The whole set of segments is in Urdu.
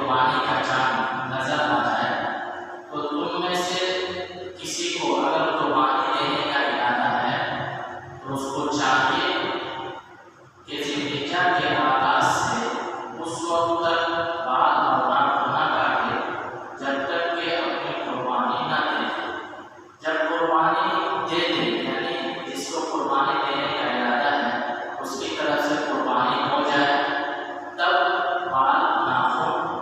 قربانی کا چاند نظر آ جائے تو تم میں سے کسی کو اگر قربانی دینے کا ارادہ ہے تو اس کو چاہیے کہ ذوالحجہ کے آغاز سے اس وقت تک بال اور ناخن نہ کاٹے جب تک کہ اپنی قربانی نہ دے دے۔ جب قربانی دے دے یعنی جس کو قربانی دینے کا ارادہ ہے اس کی طرف سے قربانی ہو جائے تب بال، ناخن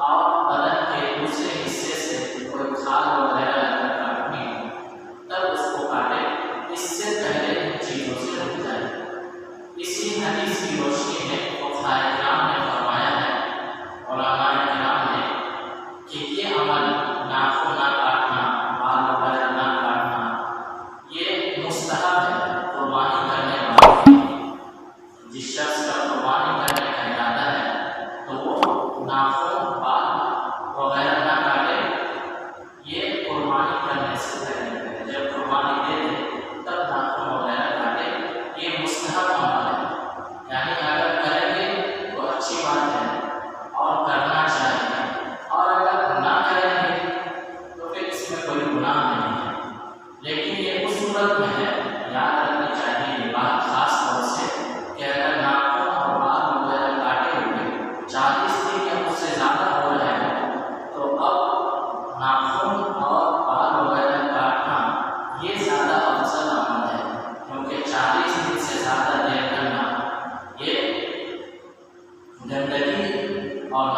اور بدن کے دوسرے حصے سے کوئی کھال وغیرہ اگر کاٹنی ہو تب اس کو کاٹے، اس سے پہلے ان چیزوں سے رک جائے۔ اسی حدیث کی روشنی میں فقہاء کرام نے فرمایا ہے، علماء کرام نے، کہ یہ عمل ناخن نہ کاٹنا، بال وغیرہ نہ کاٹنا، یہ مستحب ہے قربانی کرنے والے۔ جس شخص کا قربانی کرنے کا ارادہ ہے تو وہ ناخن، بال وغیرہ نہ کاٹے، یہ قربانی کرنے سے پہلے کرے۔ جب قربانی دے دے تب ناخن وغیرہ کاٹے، یہ مستحب عمل ہے، یعنی اگر کریں گے تو اچھی بات ہے اور کرنا چاہیے، اور اگر نہ کریں گے تو پھر اس میں کوئی گناہ نہیں ہے۔ لیکن یہ اس صورت میں ہے، یاد رکھنی چاہیے یہ بات خاص طور سے، کہ اگر ناخن اور بال وغیرہ کاٹے ہوئے 40 دن یا اس سے زیادہ ہو رہے ہیں تو اب ناخن اور بال وغیرہ کاٹنا یہ زیادہ افضل عمل ہے، کیونکہ 40 دن سے زیادہ دیر کرنا یہ گندگی اور